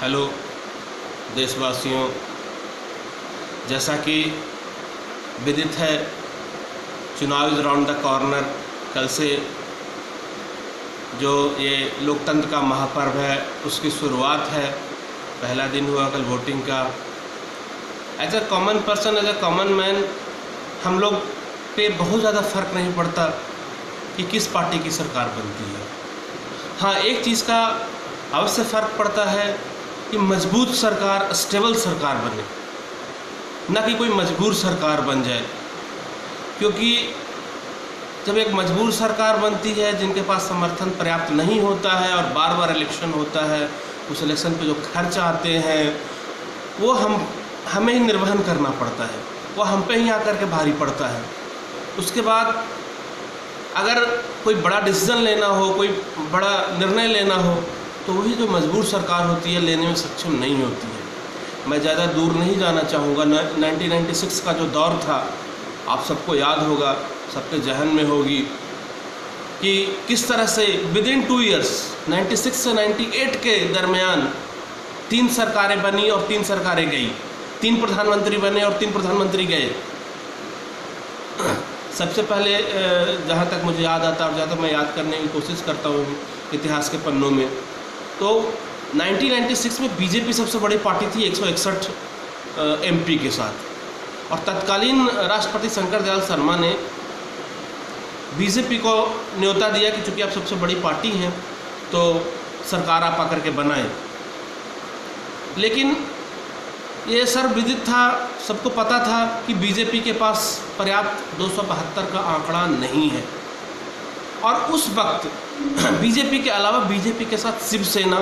Hello देशवासियों, जैसा कि विदित है चुनाव इज राउंड द कॉर्नर। कल से जो ये लोकतंत्र का महापर्व है उसकी शुरुआत है। पहला दिन हुआ कल वोटिंग का। As a common person, as a common man, हम लोग पे बहुत ज़्यादा फर्क नहीं पड़ता कि किस पार्टी की सरकार बनती है। हाँ, एक चीज़ का अवश्य फ़र्क पड़ता है कि मजबूत सरकार, स्टेबल सरकार बने, ना कि कोई मजबूर सरकार बन जाए। क्योंकि जब एक मजबूर सरकार बनती है जिनके पास समर्थन पर्याप्त नहीं होता है और बार बार इलेक्शन होता है, उस इलेक्शन पे जो खर्च आते हैं वो हमें ही निर्वहन करना पड़ता है, वो हम पे ही आकर के भारी पड़ता है। उसके बाद अगर कोई बड़ा डिसीज़न लेना हो, कोई बड़ा निर्णय लेना हो, तो वही जो मजबूर सरकार होती है लेने में सक्षम नहीं होती है। मैं ज़्यादा दूर नहीं जाना चाहूँगा। 1996 का जो दौर था, आप सबको याद होगा, सबके जहन में होगी कि किस तरह से विदिन 2 ईयर्स 96 से 98 के दरमियान 3 सरकारें बनी और 3 सरकारें गई, 3 प्रधानमंत्री बने और 3 प्रधानमंत्री गए। सबसे पहले जहाँ तक मुझे याद आता और जहाँ तक मैं याद करने की कोशिश करता हूँ इतिहास के पन्नों में, तो 1996 में बीजेपी सबसे बड़ी पार्टी थी 161 एमपी के साथ। और तत्कालीन राष्ट्रपति शंकर दयाल शर्मा ने बीजेपी को न्योता दिया कि चूँकि आप सबसे बड़ी पार्टी हैं तो सरकार आप आकर के बनाएं। लेकिन ये सर्वविदित था, सबको पता था कि बीजेपी के पास पर्याप्त 272 का आंकड़ा नहीं है। और उस वक्त बीजेपी के अलावा बीजेपी के साथ शिवसेना,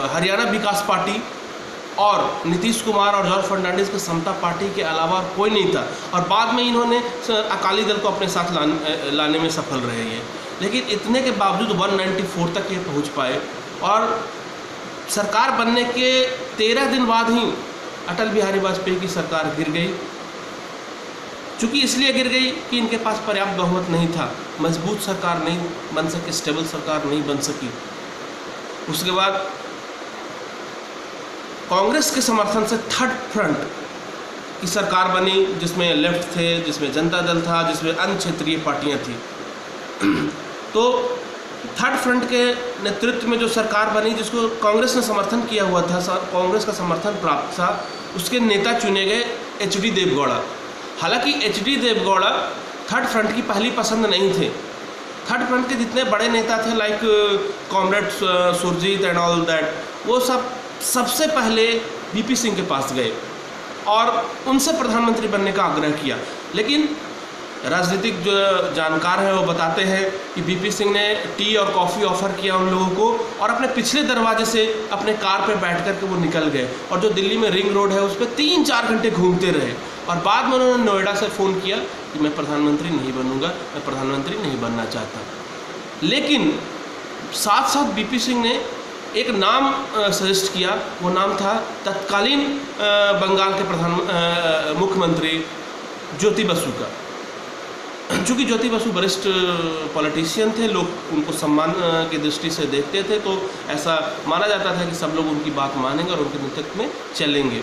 हरियाणा विकास पार्टी और नीतीश कुमार और जॉर्ज फर्नांडिस के समता पार्टी के अलावा और कोई नहीं था। और बाद में इन्होंने अकाली दल को अपने साथ लाने में सफल रहे हैं। लेकिन इतने के बावजूद 194 तक ये पहुंच पाए। और सरकार बनने के 13 दिन बाद ही अटल बिहारी वाजपेयी की सरकार गिर गई। चूँकि इसलिए गिर गई कि इनके पास पर्याप्त बहुमत नहीं था, मजबूत सरकार नहीं बन सकी, स्टेबल सरकार नहीं बन सकी। उसके बाद कांग्रेस के समर्थन से थर्ड फ्रंट की सरकार बनी, जिसमें लेफ्ट थे, जिसमें जनता दल था, जिसमें अन्य क्षेत्रीय पार्टियां थी। तो थर्ड फ्रंट के नेतृत्व में जो सरकार बनी, जिसको कांग्रेस ने समर्थन किया हुआ था, कांग्रेस का समर्थन प्राप्त था, उसके नेता चुने गए एच.डी. देवगौड़ा। हालांकि एच.डी. देवगौड़ा थर्ड फ्रंट की पहली पसंद नहीं थे। थर्ड फ्रंट के जितने बड़े नेता थे, like comrade Surjeet and all that, वो सबसे पहले वीपी सिंह के पास गए और उनसे प्रधानमंत्री बनने का आग्रह किया। लेकिन राजनीतिक जो जानकार हैं वो बताते हैं कि वीपी सिंह ने टी और कॉफ़ी ऑफ़र किया उन लोगों को और अपने पिछले दरवाजे से अपने कार पे बैठ कर के वो निकल गए। और जो दिल्ली में रिंग रोड है उस पर 3-4 घंटे घूमते रहे। और बाद में उन्होंने नोएडा से फ़ोन किया कि मैं प्रधानमंत्री नहीं बनूंगा, मैं प्रधानमंत्री नहीं बनना चाहता। लेकिन साथ साथ वीपी सिंह ने एक नाम सजेस्ट किया। वो नाम था तत्कालीन बंगाल के मुख्यमंत्री ज्योति बसु का। चूँकि ज्योति बसु वरिष्ठ पॉलिटिशियन थे, लोग उनको सम्मान की दृष्टि से देखते थे, तो ऐसा माना जाता था कि सब लोग उनकी बात मानेंगे और उनके नेतृत्व में चलेंगे।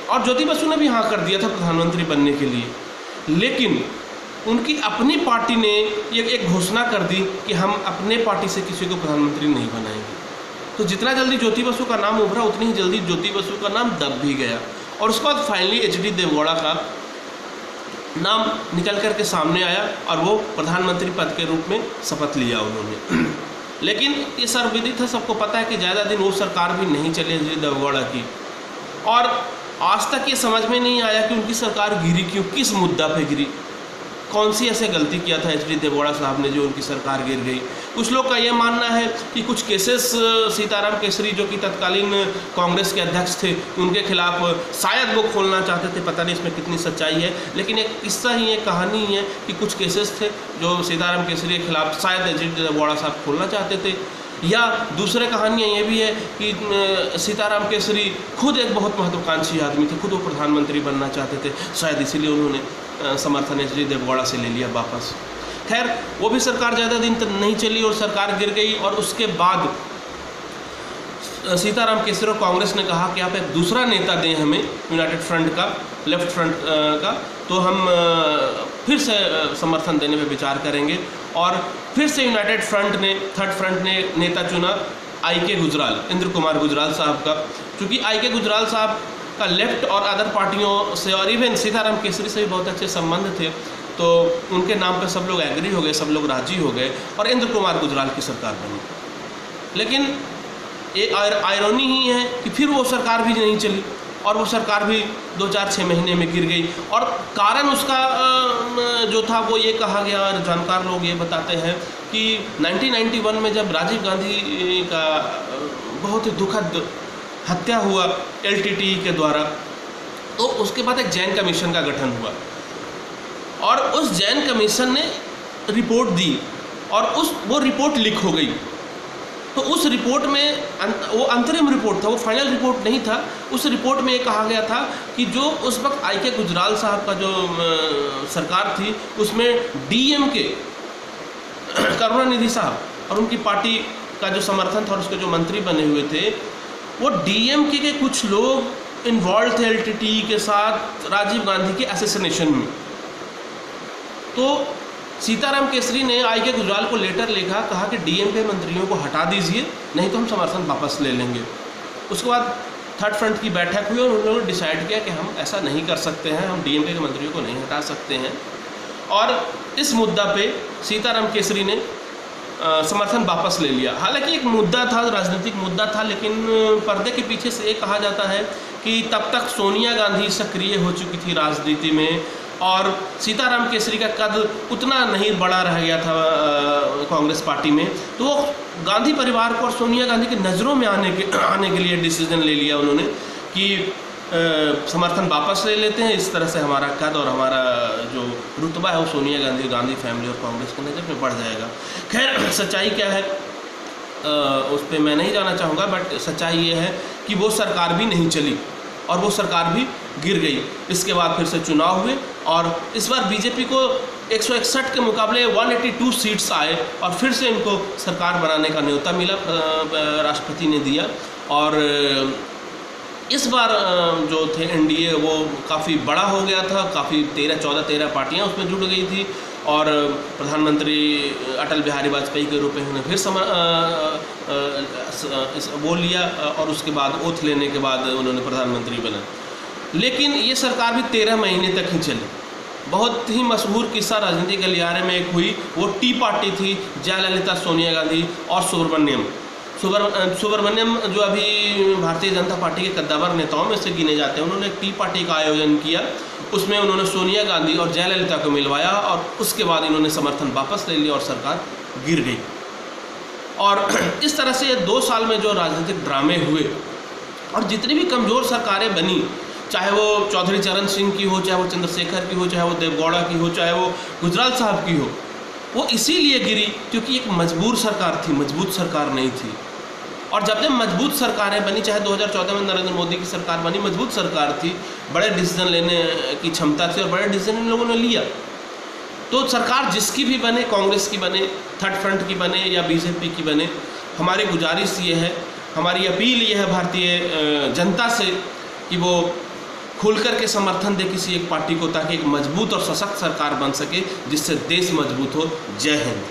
और ज्योति बसु ने भी हाँ कर दिया था प्रधानमंत्री बनने के लिए। लेकिन उनकी अपनी पार्टी ने एक घोषणा कर दी कि हम अपने पार्टी से किसी को प्रधानमंत्री नहीं बनाएंगे। तो जितना जल्दी ज्योति बसु का नाम उभरा, उतनी ही जल्दी ज्योति बसु का नाम दब भी गया। और उसके बाद फाइनली एच.डी. देवगौड़ा का नाम निकल कर के सामने आया और वो प्रधानमंत्री पद के रूप में शपथ लिया उन्होंने। लेकिन ये सर्वविदित है, सबको पता है कि ज़्यादा दिन वो सरकार भी नहीं चली एच.डी. देवगौड़ा की। और आज तक ये समझ में नहीं आया कि उनकी सरकार गिरी क्यों, किस मुद्दा पे गिरी, कौन सी ऐसे गलती किया था एच.डी. देवगौड़ा साहब ने जो उनकी सरकार गिर गई। कुछ लोग का ये मानना है कि कुछ केसेस सीताराम केसरी, जो कि तत्कालीन कांग्रेस के अध्यक्ष थे, उनके खिलाफ शायद वो खोलना चाहते थे। पता नहीं इसमें कितनी सच्चाई है, लेकिन एक किस्सा ही है, कहानी ही है कि कुछ केसेस थे जो सीताराम केसरी के खिलाफ शायद एच.डी. देवगौड़ा साहब खोलना चाहते थे। या दूसरे कहानियाँ ये भी है कि सीताराम केसरी खुद एक बहुत महत्वाकांक्षी आदमी थे, खुद वो प्रधानमंत्री बनना चाहते थे, शायद इसीलिए उन्होंने समर्थन एच.डी. देवगौड़ा से ले लिया वापस। खैर, वो भी सरकार ज़्यादा दिन तक नहीं चली और सरकार गिर गई। और उसके बाद सीताराम केसरी और कांग्रेस ने कहा कि आप एक दूसरा नेता दें हमें यूनाइटेड फ्रंट का, लेफ्ट फ्रंट का, तो हम फिर से समर्थन देने पर विचार करेंगे। और फिर से यूनाइटेड फ्रंट ने, थर्ड फ्रंट ने नेता चुना आई.के. गुजराल, इंद्र कुमार गुजराल साहब का। क्योंकि आई.के. गुजराल साहब का लेफ्ट और अदर पार्टियों से और इवन सीताराम केसरी से भी बहुत अच्छे संबंध थे, तो उनके नाम पे सब लोग एग्री हो गए, सब लोग राजी हो गए और इंद्र कुमार गुजराल की सरकार बनी। लेकिन एक आयरनी ही है कि फिर वो सरकार भी नहीं चली और वो सरकार भी 2-4-6 महीने में गिर गई। और कारण उसका जो था वो ये कहा गया, और जानकार लोग ये बताते हैं कि 1991 में जब राजीव गांधी का बहुत ही दुखद हत्या हुआ LTTE के द्वारा, तो उसके बाद एक जैन कमीशन का गठन हुआ और उस जैन कमीशन ने रिपोर्ट दी और वो रिपोर्ट लीक हो गई। तो उस रिपोर्ट में, वो अंतरिम रिपोर्ट था, वो फाइनल रिपोर्ट नहीं था, उस रिपोर्ट में ये कहा गया था कि जो उस वक्त आई.के. गुजराल साहब का जो सरकार थी उसमें DMK करुणानिधि साहब और उनकी पार्टी का जो समर्थन था और उसके जो मंत्री बने हुए थे, वो DMK के कुछ लोग इन्वॉल्व थे LTTE के साथ राजीव गांधी के असैसिनेशन में। तो सीताराम केसरी ने आई.के. गुजराल को लेटर लिखा, कहा कि DMK मंत्रियों को हटा दीजिए, नहीं तो हम समर्थन वापस ले लेंगे। उसके बाद थर्ड फ्रंट की बैठक हुई और उन लोगों ने डिसाइड किया कि हम ऐसा नहीं कर सकते हैं, हम DMK के मंत्रियों को नहीं हटा सकते हैं। और इस मुद्दा पे सीताराम केसरी ने समर्थन वापस ले लिया। हालांकि एक मुद्दा था, राजनीतिक मुद्दा था, लेकिन पर्दे के पीछे से ये कहा जाता है कि तब तक सोनिया गांधी सक्रिय हो चुकी थी राजनीति में और सीताराम केसरी का कद उतना नहीं बड़ा रह गया था कांग्रेस पार्टी में, तो वो गांधी परिवार को और सोनिया गांधी की नज़रों में आने के लिए डिसीजन ले लिया उन्होंने कि समर्थन वापस ले लेते हैं, इस तरह से हमारा कद और हमारा जो रुतबा है वो सोनिया गांधी, गांधी फैमिली और कांग्रेस की नज़र में बढ़ जाएगा। खैर सच्चाई क्या है उस पर मैं नहीं जाना चाहूँगा, बट सच्चाई ये है कि वो सरकार भी नहीं चली और वो सरकार भी गिर गई। इसके बाद फिर से चुनाव हुए और इस बार बीजेपी को 161 के मुकाबले 182 सीट्स आए और फिर से इनको सरकार बनाने का न्योता मिला, राष्ट्रपति ने दिया। और इस बार जो थे NDA वो काफ़ी बड़ा हो गया था, काफ़ी 13 पार्टियां उसमें जुड़ गई थी और प्रधानमंत्री अटल बिहारी वाजपेयी के रूप में उन्होंने फिर वो लिया और उसके बाद ओथ लेने के बाद उन्होंने प्रधानमंत्री बना। लेकिन ये सरकार भी 13 महीने तक ही चली। बहुत ही मशहूर किस्सा राजनीति के लिहारे में एक हुई, वो टी पार्टी थी, जयललिता, सोनिया गांधी और सुब्रमण्यम जो अभी भारतीय जनता पार्टी के कद्दावर नेताओं में से गिने जाते हैं। उन्होंने एक टी पार्टी का आयोजन किया, उसमें उन्होंने सोनिया गांधी और जयललिता को मिलवाया और उसके बाद इन्होंने समर्थन वापस ले लिया और सरकार गिर गई। और इस तरह से 2 साल में जो राजनीतिक ड्रामे हुए और जितनी भी कमज़ोर सरकारें बनी, चाहे वो चौधरी चरण सिंह की हो, चाहे वो चंद्रशेखर की हो, चाहे वो देवगौड़ा की हो, चाहे वो गुजराल साहब की हो, वो इसीलिए गिरी क्योंकि एक मजबूर सरकार थी, मजबूत सरकार नहीं थी। और जब जब मजबूत सरकारें बनी, चाहे 2014 में नरेंद्र मोदी की सरकार बनी, मजबूत सरकार थी, बड़े डिसीजन लेने की क्षमता थी और बड़े डिसीजन इन लोगों ने लिया। तो सरकार जिसकी भी बने, कांग्रेस की बने, थर्ड फ्रंट की बने या बीजेपी की बने, हमारी गुजारिश ये है, हमारी अपील ये है भारतीय जनता से कि वो खुलकर के समर्थन दे किसी एक पार्टी को, ताकि एक मजबूत और सशक्त सरकार बन सके जिससे देश मजबूत हो। जय हिंद।